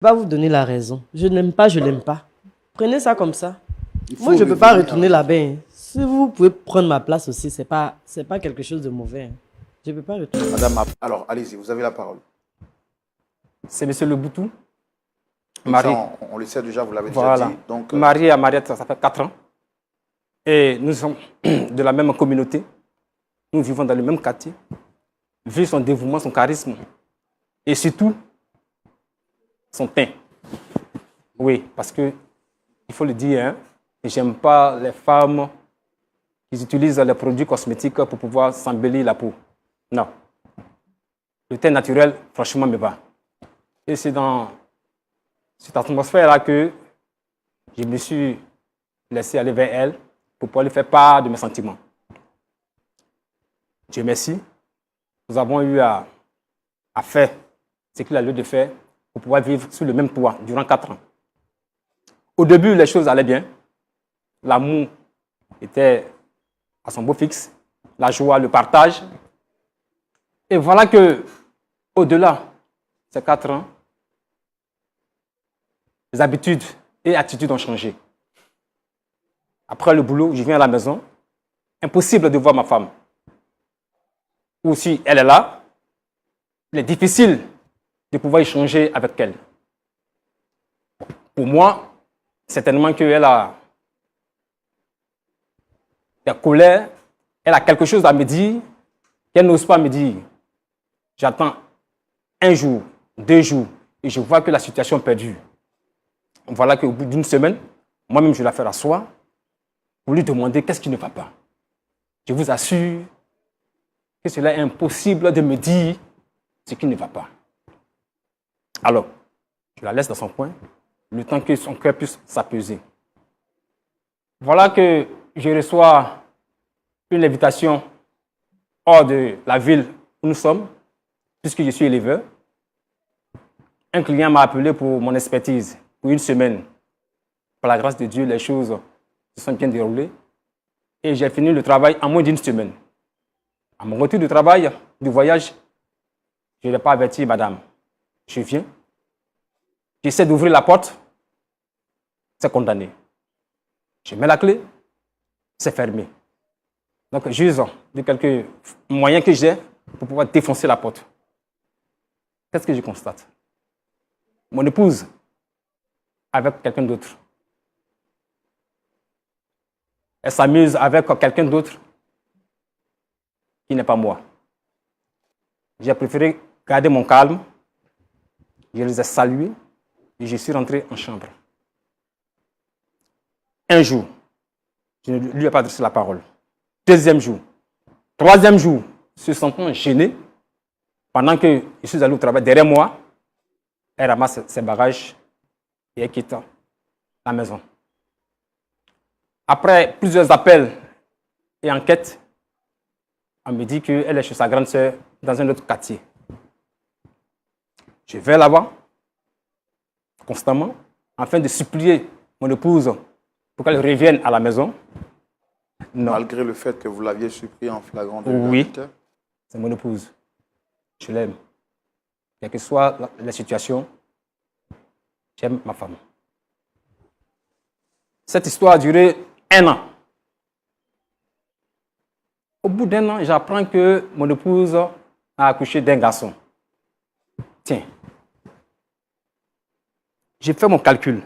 Va vous donner la raison. Je n'aime pas, je l'aime pas. Prenez ça comme ça. Moi, je ne peux revenir pas à retourner la là-bas. Hein. Si vous pouvez prendre ma place aussi, c'est pas quelque chose de mauvais. Hein. Je ne peux pas retourner. Madame, alors allez-y, vous avez la parole. C'est M. Leboutou. Marie. Marie. On le sait déjà, vous l'avez Voilà. déjà dit. Donc, Marie et Mariette, ça fait 4 ans. Et nous sommes de la même communauté. Nous vivons dans le même quartier. Vu son dévouement, son charisme. Et surtout, son teint. Oui, parce que, il faut le dire, hein, j'aime pas les femmes qui utilisent les produits cosmétiques pour pouvoir s'embellir la peau. Non. Le teint naturel, franchement, me va. Et c'est dans cette atmosphère-là que je me suis laissé aller vers elle pour pouvoir lui faire part de mes sentiments. Dieu merci. Nous avons eu à faire ce qu'il a lieu de faire pour pouvoir vivre sous le même toit durant 4 ans. Au début, les choses allaient bien. L'amour était à son beau fixe. La joie, le partage. Et voilà que, au-delà de ces 4 ans, les habitudes et attitudes ont changé. Après le boulot, je viens à la maison. Impossible de voir ma femme. Ou si elle est là, il est difficile de pouvoir échanger avec elle. Pour moi, certainement qu'elle a la colère, elle a quelque chose à me dire qu'elle n'ose pas me dire. J'attends 1 jour, 2 jours, et je vois que la situation perdure. Voilà qu'au bout d'une semaine, moi-même, je la fais asseoir pour lui demander qu'est-ce qui ne va pas. Je vous assure que cela est impossible de me dire ce qui ne va pas. Alors, je la laisse dans son coin, le temps que son cœur puisse s'apaiser. Voilà que je reçois une invitation hors de la ville où nous sommes, puisque je suis éleveur. Un client m'a appelé pour mon expertise pour 1 semaine. Par la grâce de Dieu, les choses se sont bien déroulées. Et j'ai fini le travail en moins d'1 semaine. À mon retour du travail, du voyage, je ne l'ai pas averti, madame. Je viens. J'essaie d'ouvrir la porte. C'est condamné. Je mets la clé. C'est fermé. Donc, j'use de quelques moyens que j'ai pour pouvoir défoncer la porte. Qu'est-ce que je constate? Mon épouse avec quelqu'un d'autre. Elle s'amuse avec quelqu'un d'autre qui n'est pas moi. J'ai préféré garder mon calme. Je les ai salués et je suis rentré en chambre. Un jour, je ne lui ai pas adressé la parole. 2e jour. 3e jour, se sentant gêné, pendant que je suis allé au travail derrière moi, elle ramasse ses bagages et elle quitte la maison. Après plusieurs appels et enquêtes, on me dit qu'elle est chez sa grande sœur dans un autre quartier. Je vais là-bas constamment afin de supplier mon épouse pour qu'elle revienne à la maison. Non. Malgré le fait que vous l'aviez supplié en flagrant délit. Oui, c'est mon épouse. Je l'aime. Quelle que soit la situation, j'aime ma femme. Cette histoire a duré 1 an. Au bout d'1 an, j'apprends que mon épouse a accouché d'un garçon. Tiens, j'ai fait mon calcul.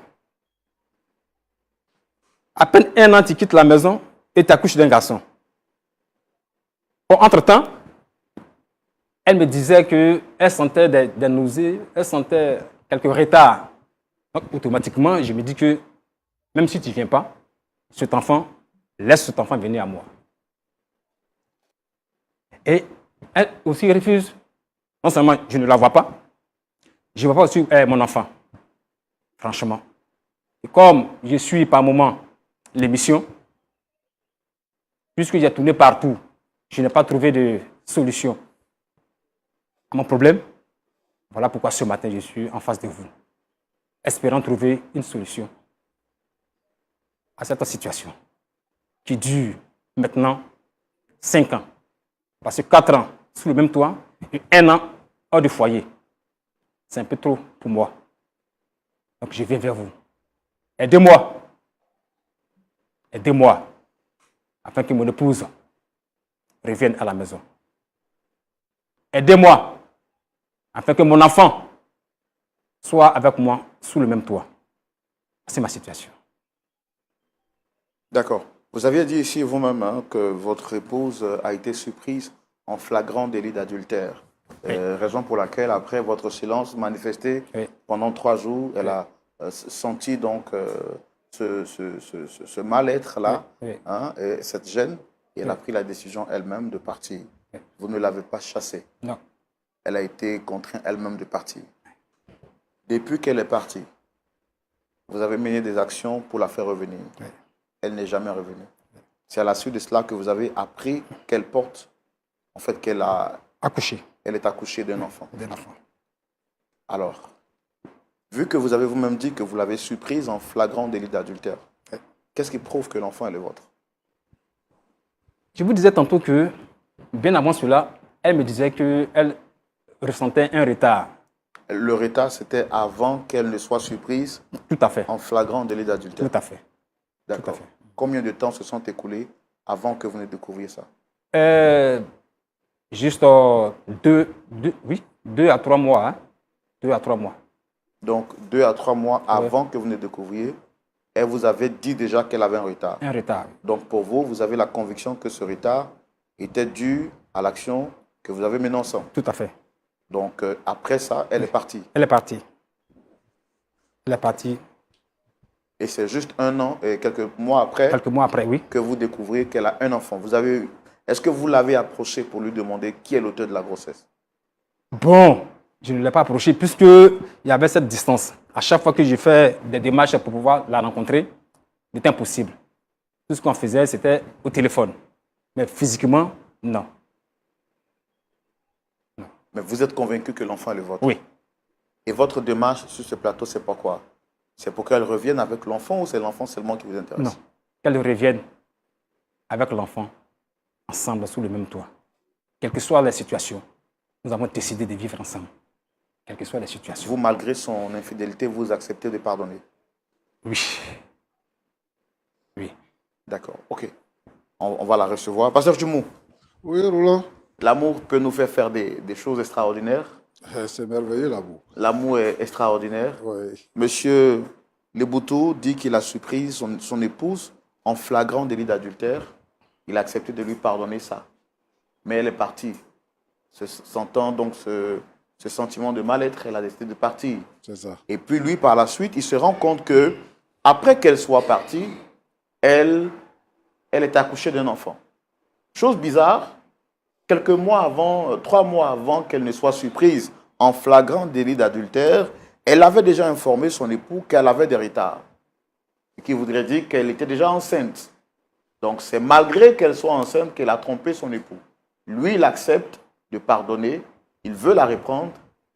À peine 1 an, tu quittes la maison et tu accouches d'un garçon. Bon, entre-temps, elle me disait qu'elle sentait des nausées, elle sentait quelques retards. Donc, automatiquement, je me dis que même si tu ne viens pas, laisse cet enfant venir à moi. Et elle aussi refuse. Non seulement je ne la vois pas, je ne vois pas aussi mon enfant. Franchement. Et comme je suis par moment l'émission, puisque j'ai tourné partout, je n'ai pas trouvé de solution à mon problème. Voilà pourquoi ce matin, je suis en face de vous, espérant trouver une solution à cette situation qui dure maintenant 5 ans. Parce que 4 ans sous le même toit et 1 an hors du foyer, c'est un peu trop pour moi. Donc je viens vers vous. Aidez-moi. Aidez-moi. Afin que mon épouse revienne à la maison. Aidez-moi. Afin que mon enfant soit avec moi sous le même toit. C'est ma situation. D'accord. Vous aviez dit ici vous-même hein, que votre épouse a été surprise en flagrant délit d'adultère. Oui. Raison pour laquelle, après votre silence manifesté Oui. pendant 3 jours, elle a senti donc ce mal-être-là, Oui. Oui. hein, et cette gêne, et elle a pris la décision elle-même de partir. Oui. Vous ne l'avez pas chassée. Non. Elle a été contrainte elle-même de partir. Depuis qu'elle est partie, vous avez mené des actions pour la faire revenir. Oui. Elle n'est jamais revenue. C'est à la suite de cela que vous avez appris qu'elle porte, en fait, Accouché elle est accouchée d'un enfant. d'un enfant. Alors, vu que vous avez vous-même dit que vous l'avez surprise en flagrant délit d'adultère, Oui. qu'est-ce qui prouve que l'enfant est le vôtre? Je vous disais tantôt que, bien avant cela, elle me disait qu'elle ressentait un retard. Le retard, c'était avant qu'elle ne soit surprise Tout à fait. en flagrant délit d'adultère. Tout à fait. D'accord. tout à fait. Combien de temps se sont écoulés avant que vous ne découvriez ça? Juste 2 à 3 mois. Hein? 2 à 3 mois. Donc, 2 à 3 mois avant que vous ne découvriez, elle vous avait dit déjà qu'elle avait un retard. Un retard. Donc, pour vous, vous avez la conviction que ce retard était dû à l'action que vous avez menée ensemble. Tout à fait. Donc, après ça, elle est partie. Elle est partie. Elle est partie Et c'est juste 1 an et quelques mois après quelques mois après, oui. que vous découvrez qu'elle a un enfant. Est-ce que vous l'avez approché pour lui demander qui est l'auteur de la grossesse? Bon, je ne l'ai pas approché puisqu'il y avait cette distance. À chaque fois que j'ai fait des démarches pour pouvoir la rencontrer, c'était impossible. Tout ce qu'on faisait, c'était au téléphone. Mais physiquement, non. Mais vous êtes convaincu que l'enfant est le vôtre? Oui. Et votre démarche sur ce plateau, c'est pourquoi? C'est pour qu'elle revienne avec l'enfant ou c'est l'enfant seulement qui vous intéresse? Non. Qu'elle revienne avec l'enfant, ensemble, sous le même toit. Quelle que soit la situation, nous avons décidé de vivre ensemble. Quelle que soit la situation. Vous, malgré son infidélité, vous acceptez de pardonner? Oui. Oui. D'accord, ok. On va la recevoir. Pasteur Jumou, Oui, Roland. l'amour peut nous faire des choses extraordinaires. C'est merveilleux l'amour. L'amour est extraordinaire. Oui. Monsieur Leboutou dit qu'il a surpris son épouse en flagrant délit d'adultère. Il a accepté de lui pardonner ça. Mais elle est partie. Sentant donc ce sentiment de mal-être, elle a décidé de partir. C'est ça. Et puis lui, par la suite, il se rend compte que après qu'elle soit partie, elle est accouchée d'un enfant. Chose bizarre, quelques mois avant, 3 mois avant qu'elle ne soit surprise en flagrant délit d'adultère, elle avait déjà informé son époux qu'elle avait des retards. Ce qui voudrait dire qu'elle était déjà enceinte. Donc c'est malgré qu'elle soit enceinte qu'elle a trompé son époux. Lui, il accepte de pardonner, il veut la reprendre,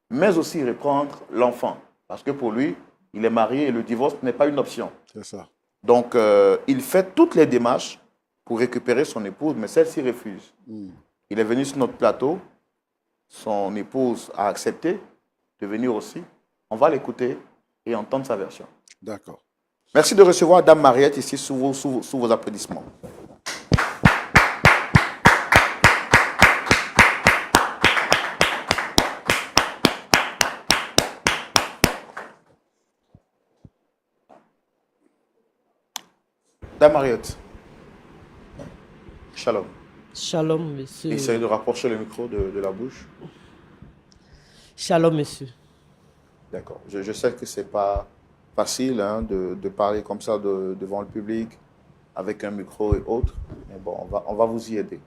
mais aussi reprendre l'enfant. Parce que pour lui, il est marié et le divorce n'est pas une option. C'est ça. Donc il fait toutes les démarches pour récupérer son épouse, mais celle-ci refuse. Il est venu sur notre plateau, son épouse a accepté de venir aussi. On va l'écouter et entendre sa version. D'accord. Merci de recevoir Dame Mariette ici sous vos applaudissements. Dame Mariette, shalom. Shalom, monsieur. Essayez de rapprocher le micro de la bouche. Shalom, monsieur. D'accord. Je sais que ce n'est pas facile hein, de parler comme ça devant le public, avec un micro et autres. Mais bon, on va vous y aider.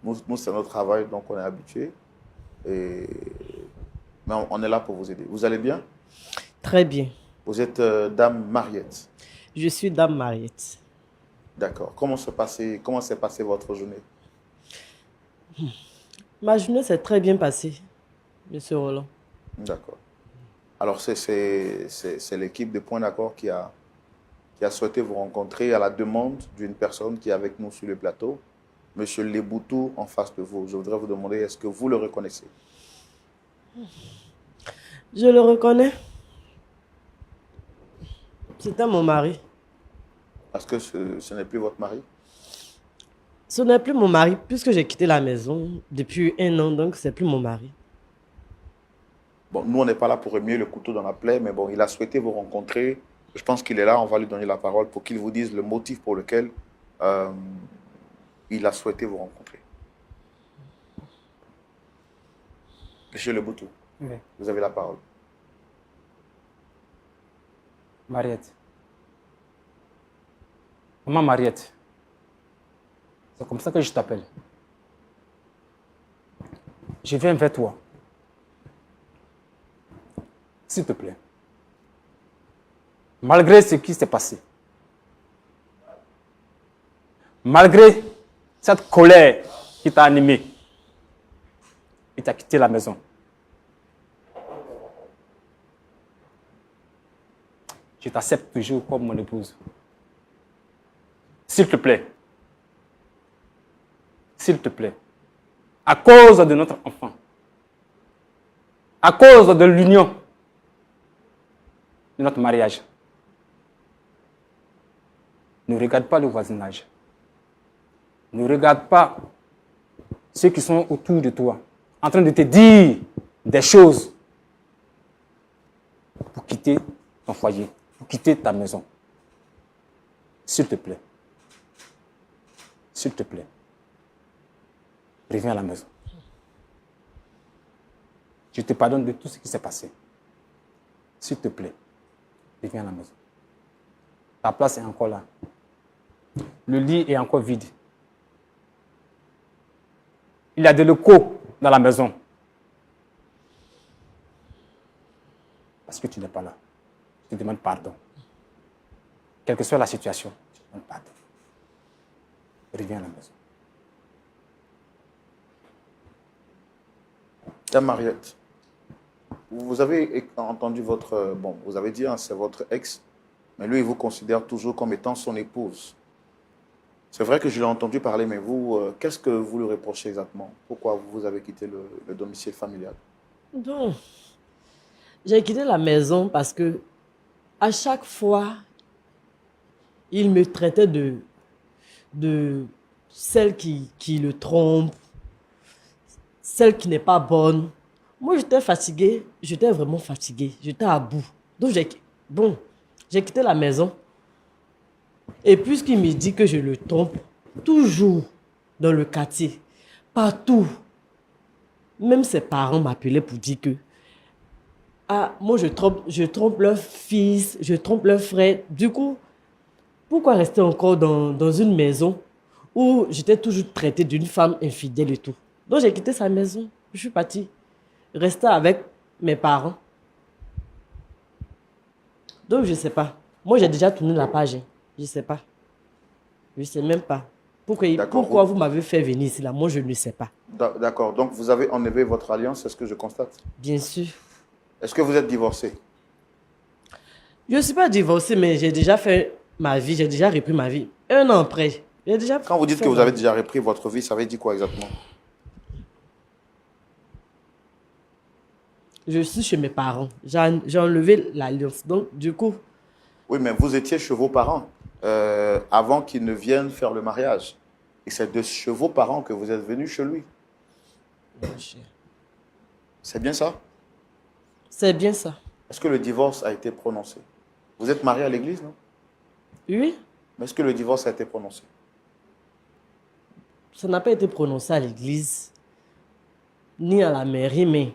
Nous c'est notre travail, donc on est habitué. Mais on est là pour vous aider. Vous allez bien? Très bien. Vous êtes Dame Mariette. Je suis Dame Mariette. D'accord. Comment s'est passée votre journée? Ma journée s'est très bien passée, monsieur Roland. D'accord. Alors, c'est l'équipe de Point d'accord qui a souhaité vous rencontrer à la demande d'une personne qui est avec nous sur le plateau, monsieur Leboutou, en face de vous. Je voudrais vous demander, est-ce que vous le reconnaissez? Je le reconnais. C'était mon mari. Parce que ce n'est plus votre mari. Ce n'est plus mon mari, puisque j'ai quitté la maison depuis 1 an, donc c'est plus mon mari. Bon, nous, on n'est pas là pour remuer le couteau dans la plaie, mais bon, il a souhaité vous rencontrer. Je pense qu'il est là, on va lui donner la parole pour qu'il vous dise le motif pour lequel il a souhaité vous rencontrer. Monsieur Leboutou, Oui. vous avez la parole. Mariette. Maman Mariette. C'est comme ça que je t'appelle. Je viens vers toi. S'il te plaît. Malgré ce qui s'est passé. Malgré cette colère qui t'a animé. Et t'a quitté la maison. Je t'accepte toujours comme mon épouse. S'il te plaît. S'il te plaît. À cause de notre enfant. À cause de l'union de notre mariage. Ne regarde pas le voisinage. Ne regarde pas ceux qui sont autour de toi, en train de te dire des choses pour quitter ton foyer, pour quitter ta maison. S'il te plaît. S'il te plaît. Reviens à la maison. Je te pardonne de tout ce qui s'est passé. S'il te plaît, reviens à la maison. Ta place est encore là. Le lit est encore vide. Il y a de l'écho dans la maison. Parce que tu n'es pas là. Je te demande pardon. Quelle que soit la situation, je te demande pardon. Reviens à la maison. Dame Mariette, vous avez entendu votre... Bon, vous avez dit, hein, c'est votre ex, mais lui, il vous considère toujours comme étant son épouse. C'est vrai que je l'ai entendu parler, mais vous, qu'est-ce que vous lui reprochez exactement? Pourquoi vous avez quitté le domicile familial? Donc, j'ai quitté la maison parce que à chaque fois, il me traitait de celle qui le trompe, celle qui n'est pas bonne. Moi, j'étais fatiguée, j'étais vraiment fatiguée, j'étais à bout. Donc, j'ai quitté la maison. Et puisqu'il me dit que je le trompe, toujours dans le quartier, partout, même ses parents m'appelaient pour dire que moi, je trompe leur fils, je trompe leur frère. Du coup, pourquoi rester encore dans une maison où j'étais toujours traitée d'une femme infidèle et tout? Donc, j'ai quitté sa maison. Je suis partie rester avec mes parents. Donc, je ne sais pas. Moi, j'ai déjà tourné la page. Je ne sais pas. Je ne sais même pas. Pourquoi vous m'avez fait venir ici là? Moi, je ne sais pas. D'accord. Donc, vous avez enlevé votre alliance, c'est ce que je constate? Bien sûr. Est-ce que vous êtes divorcé? Je ne suis pas divorcée, mais j'ai déjà fait ma vie. J'ai déjà repris ma vie. 1 an après. Quand vous dites que vous avez déjà repris votre vie, ça veut dire quoi exactement? Je suis chez mes parents. J'ai enlevé l'alliance. Donc, du coup... Oui, mais vous étiez chez vos parents avant qu'ils ne viennent faire le mariage. Et c'est de chez vos parents que vous êtes venu chez lui. C'est bien ça? C'est bien ça. Est-ce que le divorce a été prononcé? Vous êtes marié à l'église, non? Oui. Mais est-ce que le divorce a été prononcé? Ça n'a pas été prononcé à l'église, ni à la mairie, mais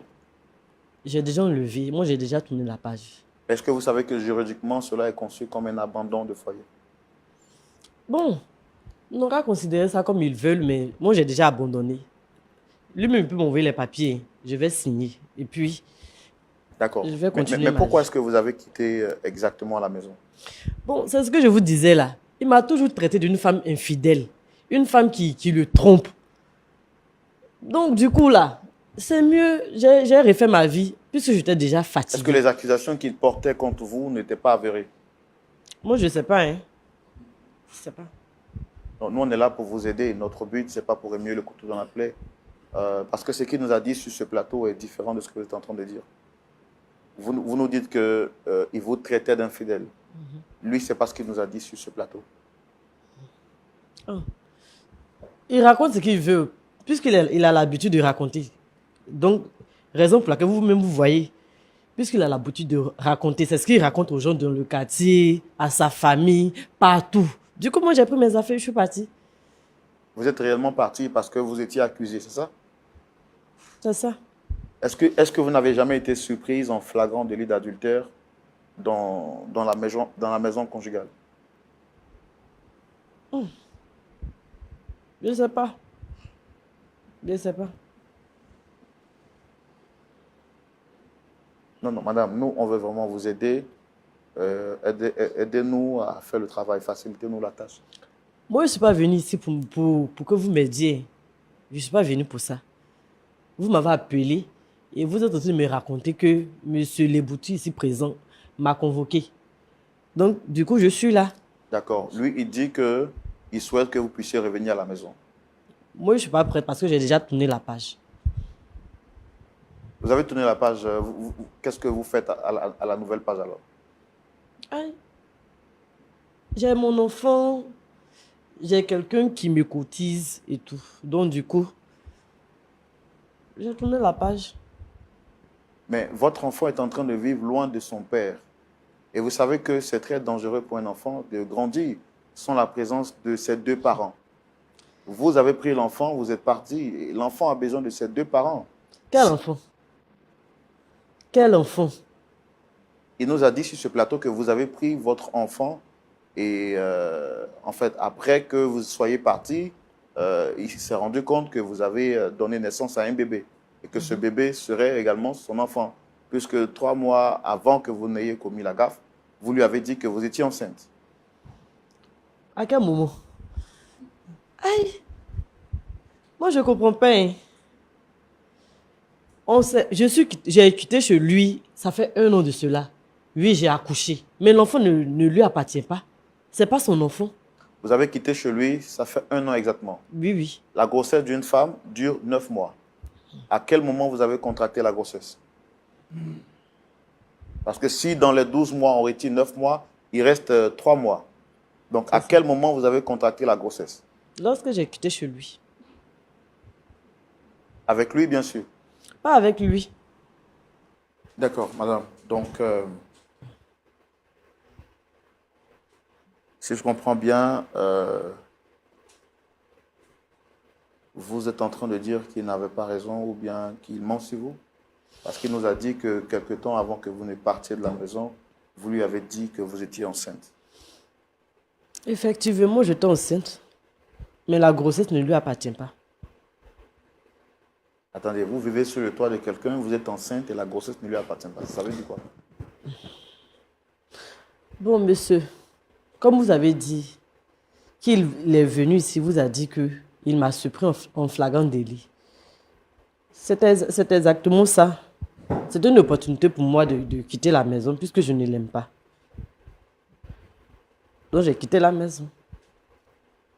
j'ai déjà enlevé. Moi, j'ai déjà tourné la page. Est-ce que vous savez que juridiquement, cela est conçu comme un abandon de foyer? Bon, on aura considéré ça comme ils veulent, mais moi, j'ai déjà abandonné. Lui-même peut m'envoyer les papiers. Je vais signer. Et puis, d'accord. Je vais continuer. Mais pourquoi est-ce que vous avez quitté exactement la maison? Bon, c'est ce que je vous disais là. Il m'a toujours traité d'une femme infidèle. Une femme qui le trompe. Donc, du coup, là, c'est mieux. J'ai refait ma vie, puisque j'étais déjà fatiguée. Est-ce que les accusations qu'il portait contre vous n'étaient pas avérées? Moi, je ne sais pas, hein. Je ne sais pas. Donc, nous, on est là pour vous aider. Notre but, ce n'est pas pour remuer le couteau dans la plaie. Parce que ce qu'il nous a dit sur ce plateau est différent de ce que vous êtes en train de dire. Vous nous dites qu'il vous traitait d'infidèle. Lui, c'est pas ce qu'il nous a dit sur ce plateau. Il raconte ce qu'il veut, il a l'habitude de raconter. Donc, raison pour laquelle vous-même vous voyez, puisqu'il a l'habitude de raconter, c'est ce qu'il raconte aux gens dans le quartier, à sa famille, partout. Du coup, moi, j'ai pris mes affaires, je suis partie. Vous êtes réellement parti parce que vous étiez accusé, c'est ça? C'est ça. Est-ce que vous n'avez jamais été surprise en flagrant délit d'adultère dans la maison conjugale? Je ne sais pas. Je ne sais pas. Non, non, madame, nous, on veut vraiment vous aider. Aidez-nous à faire le travail, facilitez-nous la tâche. Moi, je ne suis pas venue ici pour que vous m'aidiez. Je ne suis pas venue pour ça. Vous m'avez appelé et vous êtes en train de me raconter que M. Leboutu, ici présent, m'a convoqué. Donc, du coup, je suis là. D'accord. Lui, il dit qu'il souhaite que vous puissiez revenir à la maison. Moi, je ne suis pas prête parce que j'ai déjà tourné la page. Vous avez tourné la page. Qu'est-ce que vous faites à la nouvelle page alors? Aïe. J'ai mon enfant, j'ai quelqu'un qui me cotise et tout. Donc, du coup, j'ai tourné la page. Mais votre enfant est en train de vivre loin de son père. Et vous savez que c'est très dangereux pour un enfant de grandir sans la présence de ses deux parents. Vous avez pris l'enfant, vous êtes parti, et l'enfant a besoin de ses deux parents. Quel enfant? Quel enfant? Il nous a dit sur ce plateau que vous avez pris votre enfant et en fait, après que vous soyez parti, il s'est rendu compte que vous avez donné naissance à un bébé et que ce bébé serait également son enfant, puisque 3 mois avant que vous n'ayez commis la gaffe, vous lui avez dit que vous étiez enceinte. À quel moment? Aïe! Moi, je ne comprends pas. Hein. J'ai quitté chez lui, ça fait 1 an de cela. Oui, j'ai accouché. Mais l'enfant ne lui appartient pas. Ce n'est pas son enfant. Vous avez quitté chez lui, ça fait 1 an exactement. Oui, oui. La grossesse d'une femme dure 9 mois. À quel moment vous avez contracté la grossesse? Parce que si dans les 12 mois, on retire 9 mois, il reste 3 mois. Donc, à quel moment vous avez contracté la grossesse? Lorsque j'ai quitté chez lui. Avec lui, bien sûr. Pas avec lui. D'accord, madame. Donc, si je comprends bien, vous êtes en train de dire qu'il n'avait pas raison ou bien qu'il ment sur vous? Parce qu'il nous a dit que quelque temps avant que vous ne partiez de la maison, vous lui avez dit que vous étiez enceinte. Effectivement, j'étais enceinte. Mais la grossesse ne lui appartient pas. Attendez, vous vivez sur le toit de quelqu'un, vous êtes enceinte et la grossesse ne lui appartient pas. Ça veut dire quoi? Bon, monsieur, comme vous avez dit qu'il est venu ici, vous a dit qu'il m'a surpris en flagrant délit. C'est exactement ça. C'est une opportunité pour moi de quitter la maison puisque je ne l'aime pas. Donc j'ai quitté la maison.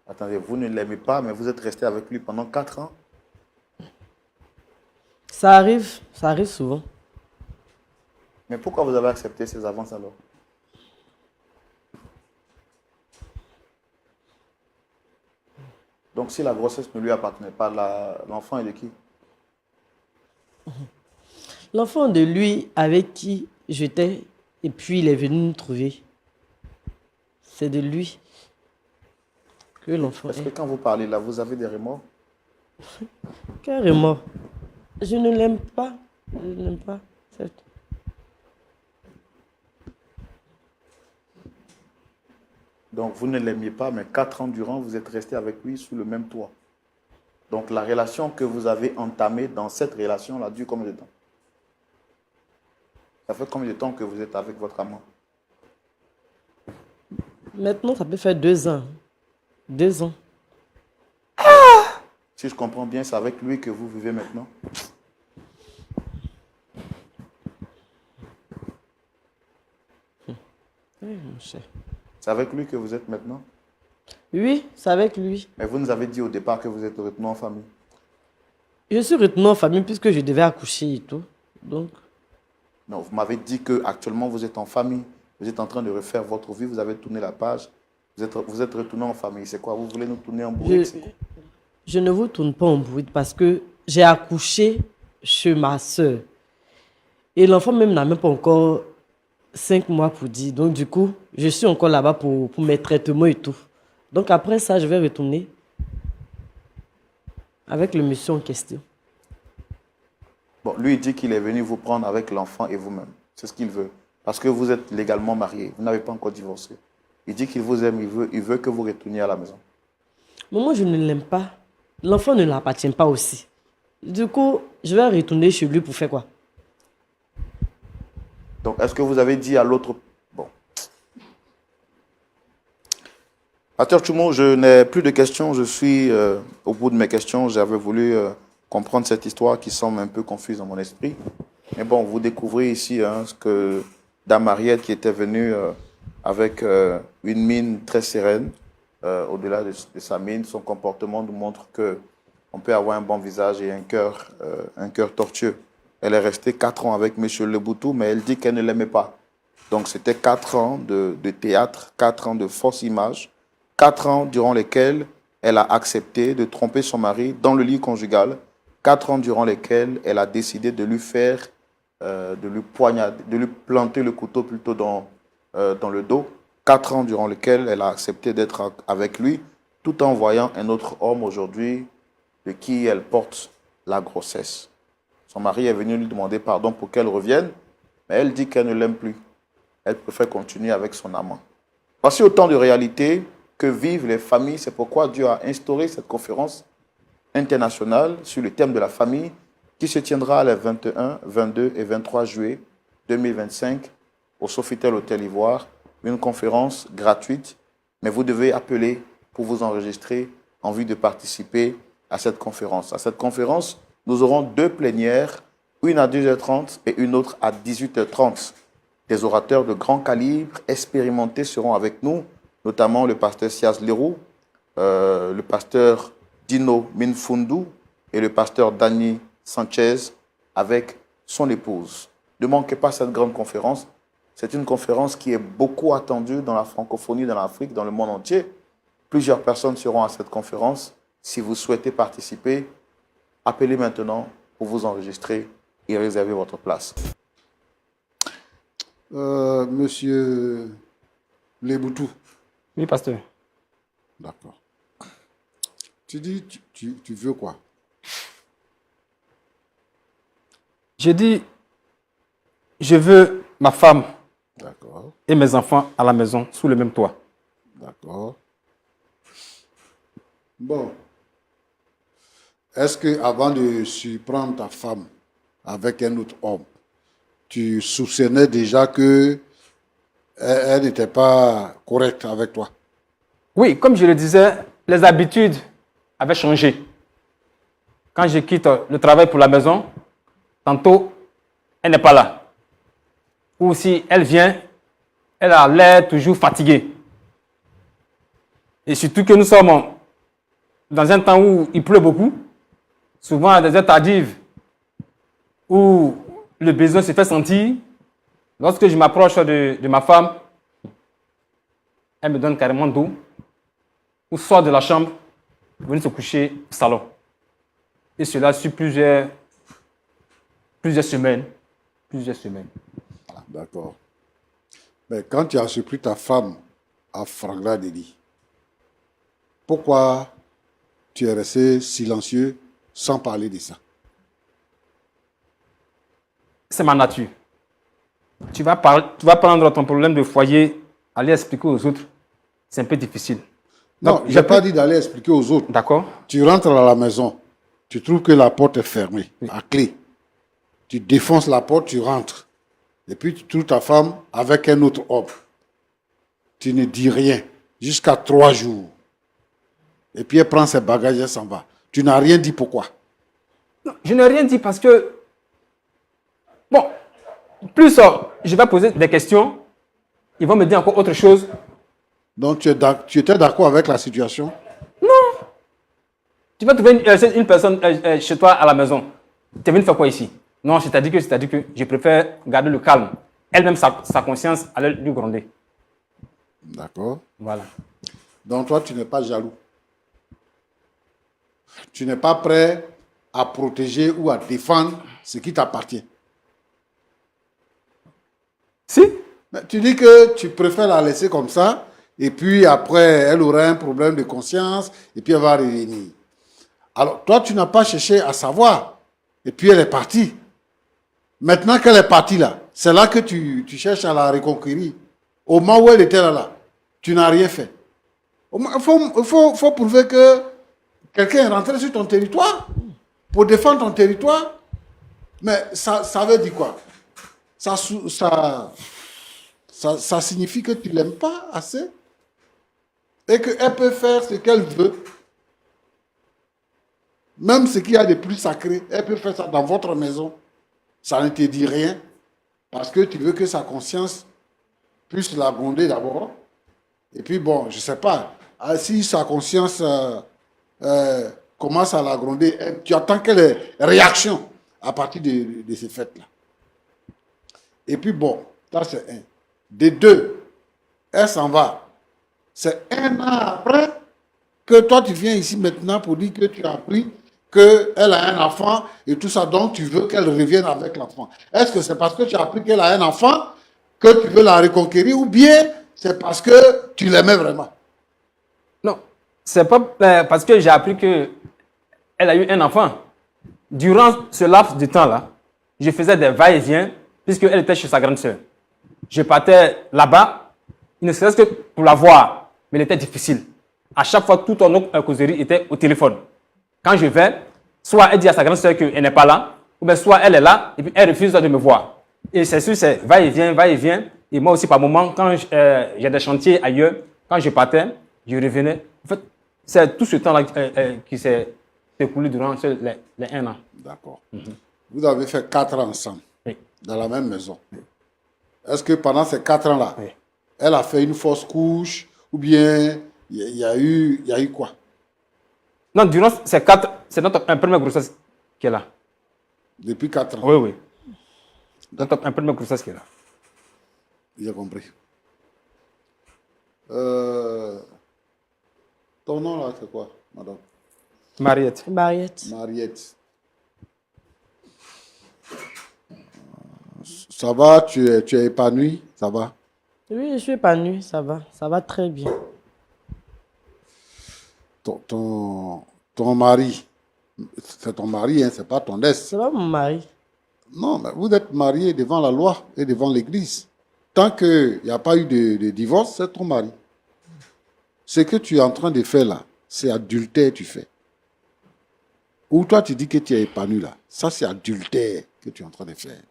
Attendez, vous ne l'aimez pas, mais vous êtes resté avec lui pendant 4 ans? Ça arrive souvent. Mais pourquoi vous avez accepté ces avances alors? Donc si la grossesse ne lui appartenait pas, l'enfant est de qui? L'enfant de lui avec qui j'étais et puis il est venu nous trouver. C'est de lui que l'enfant Est-ce que est. quand vous parlez là, vous avez des remords? Carrément. Je ne l'aime pas. Je ne l'aime pas. C'est tout. Donc vous ne l'aimiez pas, mais 4 ans durant, vous êtes resté avec lui sous le même toit. Donc la relation que vous avez entamée dans cette relation-là dure combien de temps? Ça fait combien de temps que vous êtes avec votre amant? Maintenant, ça peut faire 2 ans. 2 ans. Si je comprends bien, c'est avec lui que vous vivez maintenant? Oui, mon cher. C'est avec lui que vous êtes maintenant? Oui, c'est avec lui. Mais vous nous avez dit au départ que vous êtes retenu en famille. Je suis retenue en famille puisque je devais accoucher et tout. Donc, Non, vous m'avez dit qu'actuellement vous êtes en famille Vous êtes en train de refaire votre vie, vous avez tourné la page, vous êtes retourné en famille. C'est quoi? Vous voulez nous tourner en bourrique? Je ne vous tourne pas en bourrique parce que j'ai accouché chez ma soeur. Et l'enfant même n'a même pas encore 5 mois pour dire. Donc du coup, je suis encore là-bas pour mes traitements et tout. Donc après ça, je vais retourner avec le monsieur en question. Bon, lui, il dit qu'il est venu vous prendre avec l'enfant et vous-même. C'est ce qu'il veut. Parce que vous êtes légalement mariés. Vous n'avez pas encore divorcé. Il dit qu'il vous aime, il veut que vous retourniez à la maison. Mais moi, je ne l'aime pas. L'enfant ne l'appartient pas aussi. Du coup, je vais retourner chez lui pour faire quoi? Donc, est-ce que vous avez dit à l'autre... Bon. Pasteur Tchoumo, je n'ai plus de questions. Je suis au bout de mes questions. J'avais voulu comprendre cette histoire qui semble un peu confuse dans mon esprit. Mais bon, vous découvrez ici ce que Dame Mariette qui était venue avec une mine très sereine. Au-delà de sa mine, son comportement nous montre qu'on peut avoir un bon visage et un cœur tortueux. Elle est restée 4 ans avec M. Leboutou, mais elle dit qu'elle ne l'aimait pas. Donc c'était 4 ans de théâtre, 4 ans de fausse image, 4 ans durant lesquels elle a accepté de tromper son mari dans le lit conjugal, 4 ans durant lesquels elle a décidé de lui faire, de lui poignarder, de lui planter le couteau plutôt dans le dos, 4 ans durant lesquels elle a accepté d'être avec lui, tout en voyant un autre homme aujourd'hui de qui elle porte la grossesse. Son mari est venu lui demander pardon pour qu'elle revienne, mais elle dit qu'elle ne l'aime plus. Elle préfère continuer avec son amant. Voici autant de réalités que vivent les familles. C'est pourquoi Dieu a instauré cette conférence internationale sur le thème de la famille qui se tiendra les 21, 22 et 23 juillet 2025 au Sofitel Hôtel Ivoire. Une conférence gratuite, mais vous devez appeler pour vous enregistrer en vue de participer à cette conférence. À cette conférence, nous aurons 2 plénières, une à 2h30 et une autre à 18h30. Des orateurs de grand calibre, expérimentés, seront avec nous, notamment le pasteur Sias Leroux, le pasteur Dino Minfundu et le pasteur Dani Sanchez avec son épouse. Ne manquez pas cette grande conférence. C'est une conférence qui est beaucoup attendue dans la francophonie, dans l'Afrique, dans le monde entier. Plusieurs personnes seront à cette conférence. Si vous souhaitez participer, appelez maintenant pour vous enregistrer et réserver votre place. Monsieur Leboutou. Oui, pasteur. D'accord. Tu dis, tu veux quoi? J'ai dit, je veux ma femme D'accord. et mes enfants à la maison, sous le même toit. D'accord. Bon. Est-ce que avant de surprendre ta femme avec un autre homme, tu soupçonnais déjà que elle n'était pas correcte avec toi? Oui, comme je le disais, les habitudes avaient changé. Quand je quitte le travail pour la maison, tantôt, elle n'est pas là. Ou si elle vient, elle a l'air toujours fatiguée. Et surtout que nous sommes dans un temps où il pleut beaucoup, souvent à des heures tardives, où le besoin se fait sentir. Lorsque je m'approche de ma femme, elle me donne carrément d'eau, ou sort de la chambre, venir se coucher au salon. Et cela sur plusieurs semaines. Plusieurs semaines. D'accord. Mais quand tu as surpris ta femme à Frangla Deli, pourquoi tu es resté silencieux sans parler de ça? C'est ma nature. Tu vas prendre ton problème de foyer, aller expliquer aux autres. C'est un peu difficile. Non, je n'ai pas dit d'aller expliquer aux autres. D'accord. Tu rentres à la maison, tu trouves que la porte est fermée, à clé. Tu défonces la porte, tu rentres. Et puis tu trouves ta femme avec un autre homme. Tu ne dis rien jusqu'à 3 jours. Et puis elle prend ses bagages et s'en va. Tu n'as rien dit pourquoi? Non, je n'ai rien dit parce que, bon, plus je vais poser des questions, ils vont me dire encore autre chose. Donc tu étais d'accord avec la situation? Non. Tu vas trouver une personne chez toi à la maison. Tu es venu faire quoi ici? Non, c'est-à-dire que je préfère garder le calme. elle-même, sa conscience allait lui gronder. D'accord. Voilà. Donc toi, tu n'es pas jaloux. Tu n'es pas prêt à protéger ou à défendre ce qui t'appartient. Si, Mais tu dis que tu préfères la laisser comme ça, et puis après, elle aura un problème de conscience, et puis elle va revenir. Alors, toi, tu n'as pas cherché à savoir, et puis elle est partie. Maintenant qu'elle est partie là, c'est là que tu cherches à la reconquérir. Au moment où elle était là, tu n'as rien fait. Il faut prouver que quelqu'un est rentré sur ton territoire pour défendre ton territoire. Mais ça veut dire quoi? Ça signifie que tu ne l'aimes pas assez et qu'elle peut faire ce qu'elle veut. Même ce qu'il y a de plus sacré, elle peut faire ça dans votre maison. Ça ne te dit rien parce que tu veux que sa conscience puisse la gronder d'abord. Et puis bon, je ne sais pas, si sa conscience commence à la gronder, tu attends qu'elle ait réaction à partir de ces fêtes-là. Et puis bon, ça c'est un. De deux, elle s'en va. C'est 1 an après que toi tu viens ici maintenant pour dire que tu as appris qu'elle a un enfant et tout ça, donc tu veux qu'elle revienne avec l'enfant. Est-ce que c'est parce que tu as appris qu'elle a un enfant que tu veux la reconquérir ou bien c'est parce que tu l'aimais vraiment? non, c'est pas parce que j'ai appris qu'elle a eu un enfant. Durant ce laps de temps-là, je faisais des va-et-vient puisqu'elle était chez sa grande sœur. Je partais là-bas, il ne serait-ce que pour la voir, mais il était difficile. À chaque fois, toute notre causerie était au téléphone. Quand je vais, soit elle dit à sa grande sœur qu'elle n'est pas là, ou bien soit elle est là et puis elle refuse de me voir. Et c'est sûr, c'est va-et-vient, va-et-vient. Et moi aussi, par moment, quand j'ai des chantiers ailleurs, quand je partais, je revenais. En fait, c'est tout ce temps-là qui s'est écoulé durant les 1 an. D'accord. Vous avez fait 4 ans ensemble, Oui. dans la même maison. Est-ce que pendant ces 4 ans-là, Oui. elle a fait une fausse couche ou bien il y a eu quoi? Non, durant ces 4, c'est notre première grossesse qui est là. Depuis 4 ans. Oui, oui. Notre première grossesse qui est là. J'ai compris. Ton nom là, c'est quoi, madame? Mariette. Mariette. Mariette. Ça va, tu es épanouie, ça va? Oui, je suis épanouie, ça va très bien. Ton mari, c'est ton mari, hein, c'est pas ton ex. C'est pas mon mari. Non, mais vous êtes mariés devant la loi et devant l'Église. Tant qu'il n'y a pas eu de divorce, c'est ton mari. Ce que tu es en train de faire là, c'est adultère tu fais. Ou toi tu dis que tu es épanoui là. Ça c'est adultère que tu es en train de faire.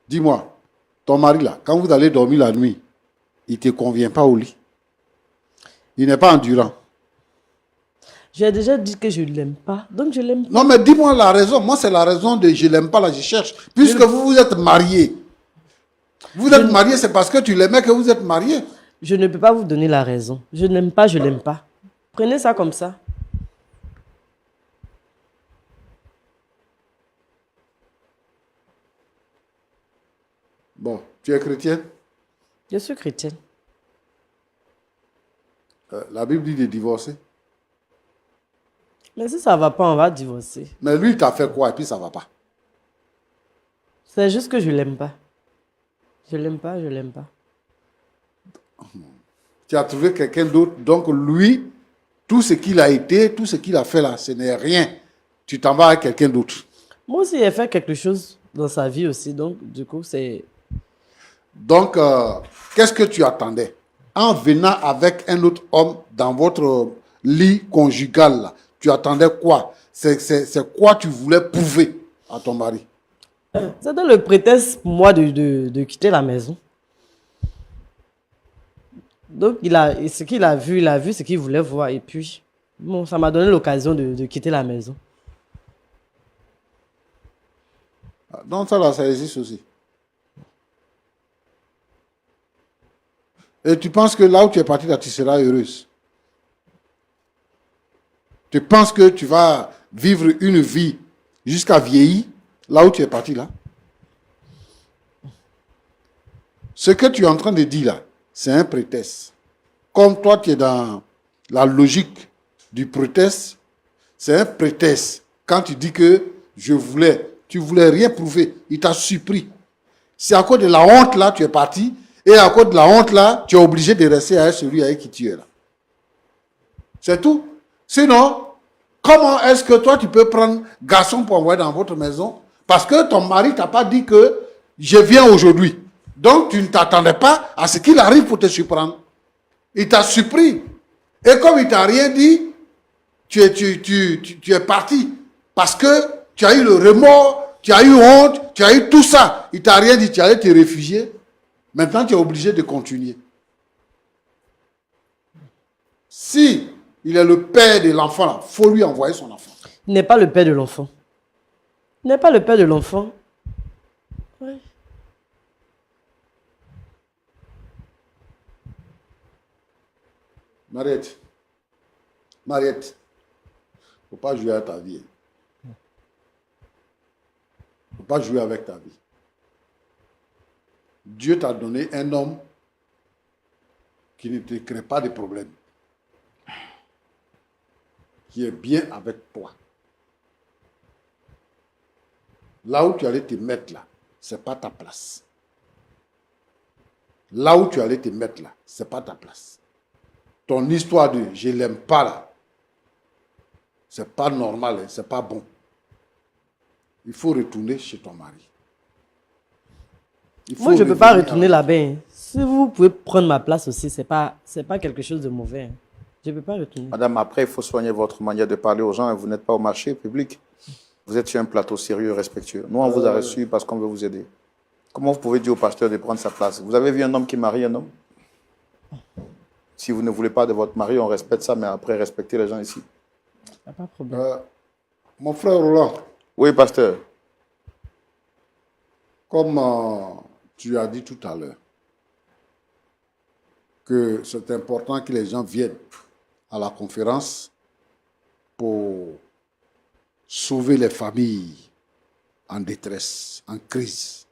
Dis-moi, ton mari là, quand vous allez dormir la nuit, il ne te convient pas au lit. Il n'est pas endurant. J'ai déjà dit que je ne l'aime pas, donc je l'aime pas. Non, mais dis-moi la raison. Moi, c'est la raison de je l'aime pas là, je cherche. Puisque vous êtes mariés. Vous êtes mariés, c'est parce que tu l'aimais que vous êtes mariés. Je ne peux pas vous donner la raison. Je n'aime pas, je l'aime pas. Prenez ça comme ça. Bon, tu es chrétien. Je suis chrétienne. La Bible dit de divorcer. Mais si ça ne va pas, on va divorcer. Mais lui, il t'a fait quoi et puis ça ne va pas. C'est juste que je l'aime pas. Je l'aime pas, je l'aime pas. Tu as trouvé quelqu'un d'autre. Donc lui, tout ce qu'il a été, tout ce qu'il a fait là, ce n'est rien. Tu t'en vas avec quelqu'un d'autre. Moi aussi, j'ai fait quelque chose dans sa vie aussi. Donc, du coup, c'est... Donc, qu'est-ce que tu attendais? En venant avec un autre homme dans votre lit conjugal, là, tu attendais quoi? C'est quoi tu voulais prouver à ton mari? C'était le prétexte pour moi de quitter la maison. Donc, ce qu'il a vu ce qu'il voulait voir. Et puis, bon, ça m'a donné l'occasion de quitter la maison. Donc, ça là, ça existe aussi. Et tu penses que là où tu es parti, là, tu seras heureuse. Tu penses que tu vas vivre une vie jusqu'à vieillir, là où tu es parti, là? Ce que tu es en train de dire là, c'est un prétexte. Comme toi, tu es dans la logique du prétexte, c'est un prétexte. Quand tu dis que tu voulais rien prouver, il t'a surpris. C'est à cause de la honte là, tu es parti, et à cause de la honte là, tu es obligé de rester avec celui avec qui tu es là. C'est tout. Sinon, comment est-ce que toi, tu peux prendre garçon pour envoyer dans votre maison? Parce que ton mari t'a pas dit que je viens aujourd'hui. Donc, tu ne t'attendais pas à ce qu'il arrive pour te surprendre. Il t'a surpris. Et comme il t'a rien dit, tu es parti. Parce que tu as eu le remords, tu as eu honte, tu as eu tout ça. Il t'a rien dit, tu allais te réfugier. Maintenant, tu es obligé de continuer. Si il est le père de l'enfant, il faut lui envoyer son enfant. Il n'est pas le père de l'enfant. Il n'est pas le père de l'enfant. Oui. Mariette, il ne faut pas jouer avec ta vie. Il ne faut pas jouer avec ta vie. Dieu t'a donné un homme qui ne te crée pas de problème, qui est bien avec toi. Là où tu allais te mettre là, ce n'est pas ta place. Là où tu allais te mettre là, ce n'est pas ta place. Ton histoire de je ne l'aime pas là, ce n'est pas normal, ce n'est pas bon. Il faut retourner chez ton mari. Moi, je ne peux pas retourner là-bas. Si vous pouvez prendre ma place aussi, ce n'est pas quelque chose de mauvais. Je ne peux pas retourner. Madame, après, il faut soigner votre manière de parler aux gens. Vous n'êtes pas au marché public. Vous êtes sur un plateau sérieux et respectueux. Nous, on vous a reçu parce qu'on veut vous aider. Comment vous pouvez dire au pasteur de prendre sa place? Vous avez vu un homme qui marie un homme? Si vous ne voulez pas de votre mari, on respecte ça, mais après, respectez les gens ici. Il n'y a pas de problème. Mon frère Roland. Oui, pasteur. Comme tu as dit tout à l'heure, que c'est important que les gens viennent à la conférence pour sauver les familles en détresse, en crise.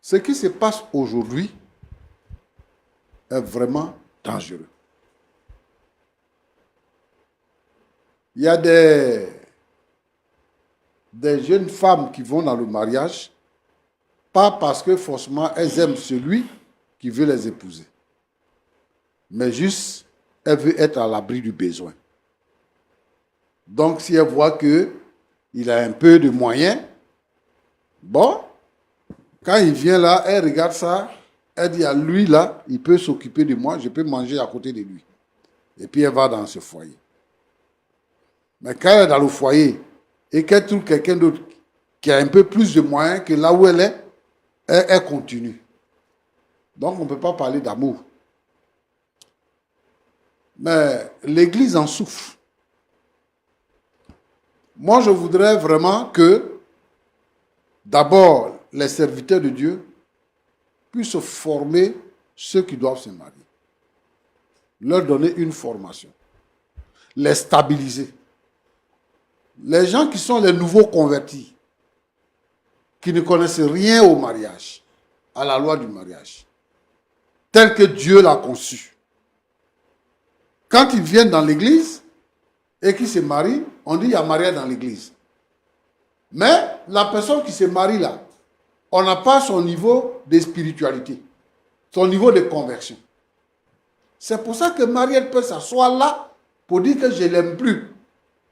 Ce qui se passe aujourd'hui est vraiment dangereux. Il y a des jeunes femmes qui vont dans le mariage, pas parce que forcément elles aiment celui qui veut les épouser, mais juste elles veulent être à l'abri du besoin. Donc si elles voient qu'il a un peu de moyens, bon, quand il vient là, elle regarde ça, elle dit à lui là, il peut s'occuper de moi, je peux manger à côté de lui. Et puis elle va dans ce foyer. Mais quand elle est dans le foyer et qu'elle trouve quelqu'un d'autre qui a un peu plus de moyens que là où elle est, elle continue. Donc on ne peut pas parler d'amour. Mais l'Église en souffre. Moi, je voudrais vraiment que, d'abord, les serviteurs de Dieu puissent former ceux qui doivent se marier. Leur donner une formation. Les stabiliser. Les gens qui sont les nouveaux convertis, qui ne connaissent rien au mariage, à la loi du mariage, tel que Dieu l'a conçu. Quand ils viennent dans l'église et qu'ils se marient, on dit il y a mariage dans l'église. Mais la personne qui se marie là, on n'a pas son niveau de spiritualité, son niveau de conversion. C'est pour ça que Marielle peut s'asseoir là pour dire que je ne l'aime plus.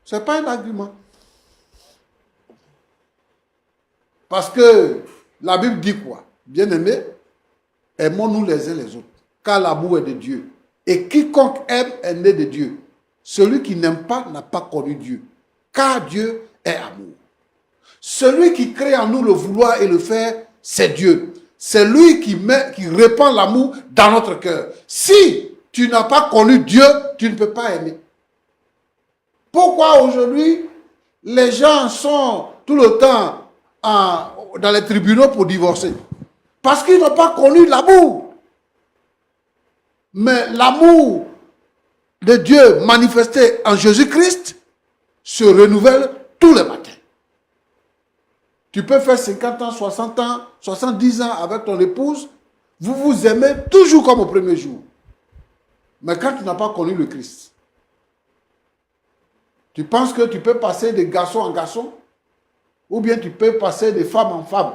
Ce n'est pas un argument. Parce que la Bible dit quoi? Bien-aimés, aimons-nous les uns les autres, car l'amour est de Dieu. Et quiconque aime est né de Dieu. Celui qui n'aime pas n'a pas connu Dieu, car Dieu est amour. Celui qui crée en nous le vouloir et le faire, c'est Dieu. C'est lui qui répand l'amour dans notre cœur. Si tu n'as pas connu Dieu, tu ne peux pas aimer. Pourquoi aujourd'hui, les gens sont tout le temps dans les tribunaux pour divorcer? Parce qu'ils n'ont pas connu l'amour. Mais l'amour de Dieu manifesté en Jésus-Christ se renouvelle tous les matins. Tu peux faire 50 ans, 60 ans, 70 ans avec ton épouse. Vous vous aimez toujours comme au premier jour. Mais quand tu n'as pas connu le Christ, tu penses que tu peux passer de garçon en garçon ou bien tu peux passer de femme en femme.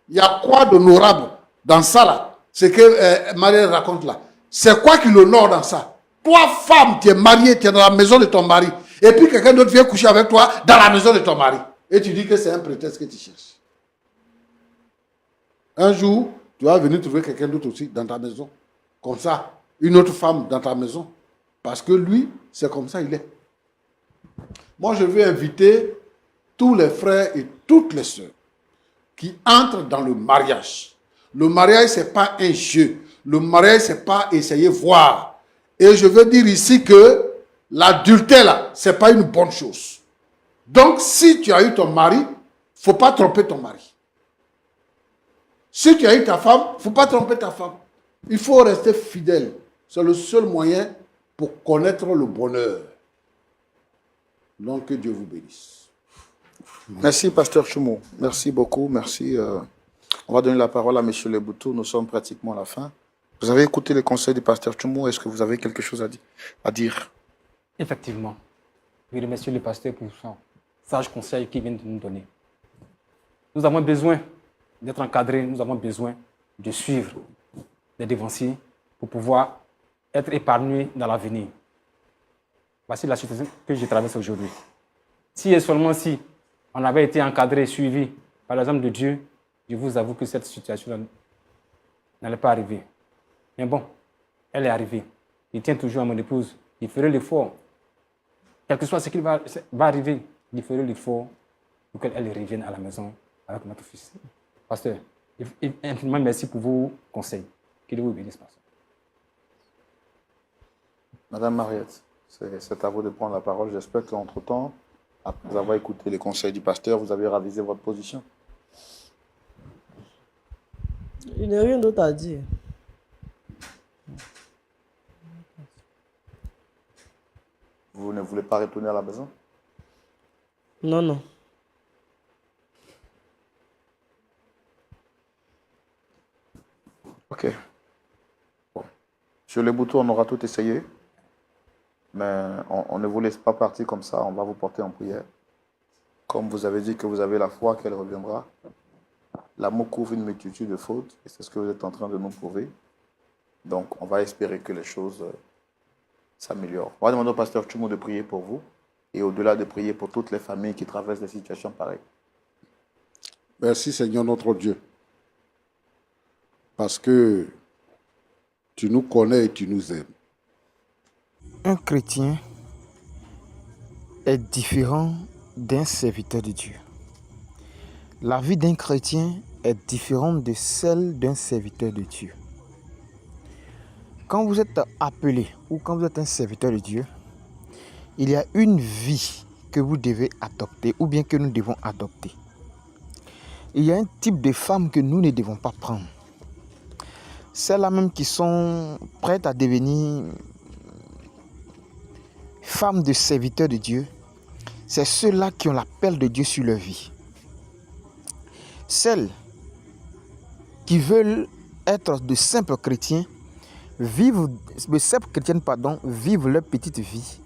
Il y a quoi d'honorable dans ça là? Ce que Marie raconte là. C'est quoi qui l'honore dans ça? Toi, femme, tu es mariée, tu es dans la maison de ton mari. Et puis quelqu'un d'autre vient coucher avec toi dans la maison de ton mari. Et tu dis que c'est un prétexte que tu cherches. Un jour, tu vas venir trouver quelqu'un d'autre aussi dans ta maison. Comme ça, une autre femme dans ta maison. Parce que lui, c'est comme ça il est. Moi, je veux inviter tous les frères et toutes les sœurs qui entrent dans le mariage. Le mariage, ce n'est pas un jeu. Le mariage, ce n'est pas essayer de voir. Et je veux dire ici que l'adultère, là, ce n'est pas une bonne chose. Donc, si tu as eu ton mari, il ne faut pas tromper ton mari. Si tu as eu ta femme, il ne faut pas tromper ta femme. Il faut rester fidèle. C'est le seul moyen pour connaître le bonheur. Donc, que Dieu vous bénisse. Merci, Pasteur Choumou. Merci beaucoup. Merci. On va donner la parole à M. Leboutou. Nous sommes pratiquement à la fin. Vous avez écouté les conseils du Pasteur Choumou. Est-ce que vous avez quelque chose à dire? Effectivement. Je remercie le pasteur pour son sage conseil qu'il vient de nous donner. Nous avons besoin d'être encadrés. Nous avons besoin de suivre les devanciers pour pouvoir être épargnés dans l'avenir. Voici la situation que je traverse aujourd'hui. Si et seulement si on avait été encadré, suivi par l'exemple de Dieu, je vous avoue que cette situation n'allait pas arriver. Mais bon, elle est arrivée. Il tient toujours à mon épouse. Il ferait l'effort. Quel que soit ce qui va arriver, il ferait l'effort pour qu'elle revienne à la maison avec notre fils. Pasteur, infiniment merci pour vos conseils. Que Dieu vous bénisse, pasteur. Madame Mariette, c'est à vous de prendre la parole. J'espère qu'entre-temps, après avoir écouté les conseils du pasteur, vous avez ravisé votre position. Il n'y a rien d'autre à dire. Vous ne voulez pas retourner à la maison? Non, non. Ok. Bon. Sur les boutons, on aura tout essayé. Mais on ne vous laisse pas partir comme ça. On va vous porter en prière. Comme vous avez dit que vous avez la foi qu'elle reviendra. L'amour couvre une multitude de fautes. Et c'est ce que vous êtes en train de nous prouver. Donc, on va espérer que les choses s'améliorent. On va demander au pasteur Choumou de prier pour vous. Et au-delà de prier pour toutes les familles qui traversent des situations pareilles. Merci Seigneur notre Dieu. Parce que tu nous connais et tu nous aimes. Un chrétien est différent d'un serviteur de Dieu. La vie d'un chrétien est différente de celle d'un serviteur de Dieu. Quand vous êtes appelé ou quand vous êtes un serviteur de Dieu, il y a une vie que vous devez adopter ou bien que nous devons adopter. Il y a un type de femmes que nous ne devons pas prendre. Celles-là même qui sont prêtes à devenir femmes de serviteurs de Dieu, c'est ceux-là qui ont l'appel de Dieu sur leur vie. Celles qui veulent être de simples chrétiens, vivre leur petite vie.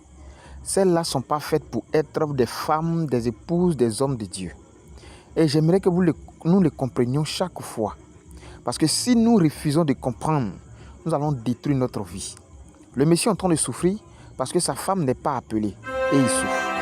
Celles-là ne sont pas faites pour être des femmes, des épouses, des hommes de Dieu. Et j'aimerais que nous le comprenions chaque fois. Parce que si nous refusons de comprendre, nous allons détruire notre vie. Le monsieur est en train de souffrir parce que sa femme n'est pas appelée et il souffre.